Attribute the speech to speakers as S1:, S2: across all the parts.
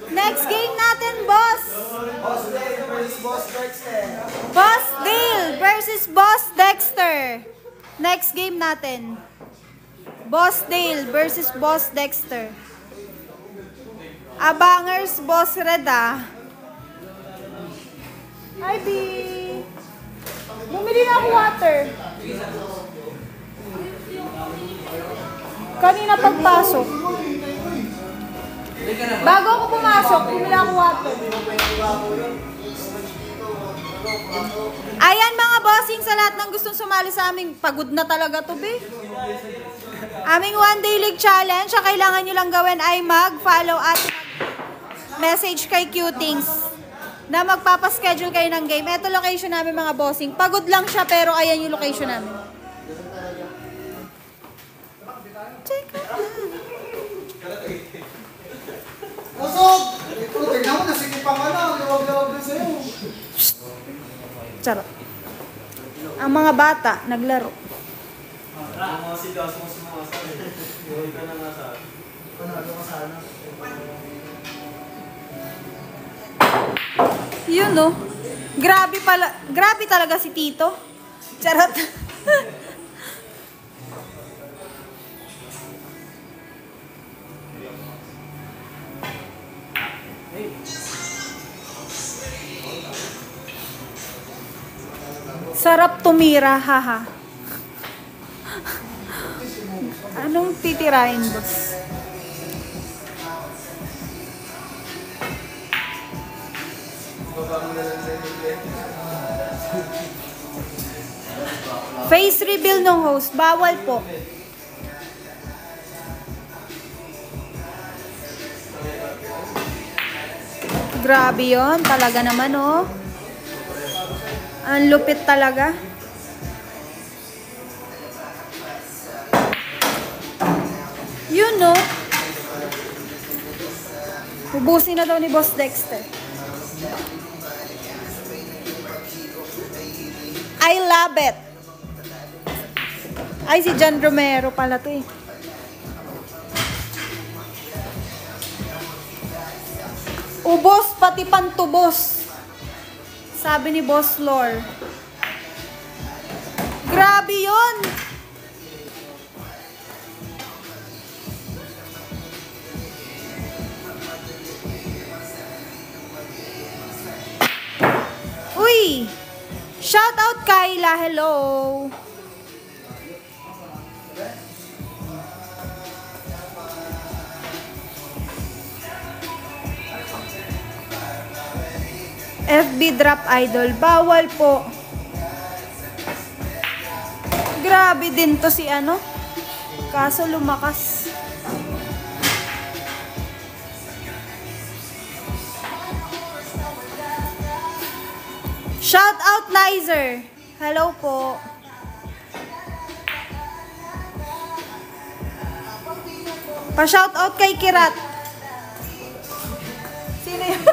S1: Next game natin, boss.
S2: Boss Dale versus Boss Dexter.
S1: Boss Dale versus Boss Dexter. Next game natin. Boss Dale versus Boss Dexter. Abangers, Boss Red, ah. Hi, B. Bumili na ako water. Kanina pagpasok. Bago ako pumasok, bumili ako water. Ayan mga bossing, sa lahat ng gustong sumali sa aming, pagod na talaga to, be. Aming one day league challenge, ang kailangan nyo lang gawin ay mag-follow at message kay Qtings na magpapaschedule kayo ng game. Ito location namin mga bossing. Pagod lang siya pero ayan yung location namin. Check out na.
S2: Pusog! Ito, tignan mo, nasikip pa nga na. Luwag-luwag na sa'yo.
S1: Charot. Ang mga bata, naglaro.
S3: Ang mga sigas mo sumasabi. Huwag ka na nga sa akin.
S2: Panalo ka sana.
S1: Yun, no? Grabe talaga si Tito. Charot. Sarap tumira, haha. Anong titirahin, boss? Face reveal ng host. Bawal po. Grabe yun. Talaga naman, oh. Ang lupit talaga. Yun, no? Ubusin na daw ni Boss Dexter. I love it. Ay, si John Romero pala to eh. Ubos, pati pantubos. Sabi ni Boss Lore. Grabe yun. Uy! Shout out Kyla, hello. FB drop idol, bawal po. Grabe din to si ano. Kaso lumakas. Shout out Nizer. Hello po. Pa-shout out kay Kirat. Sino yun?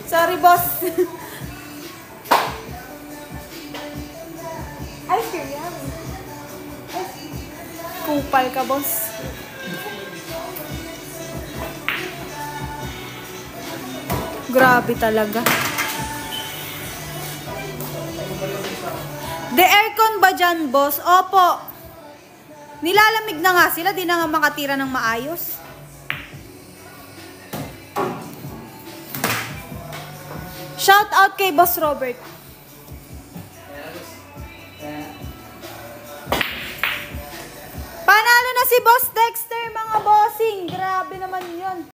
S1: Sorry, boss. Ay, serious. Kupal ka, boss. Grabe talaga. The aircon ba dyan, boss? Opo. Nilalamig na nga sila. Di na nga makatira ng maayos. Shout out kay Boss Robert. Panalo na si Boss Dexter, mga bossing. Grabe naman yun.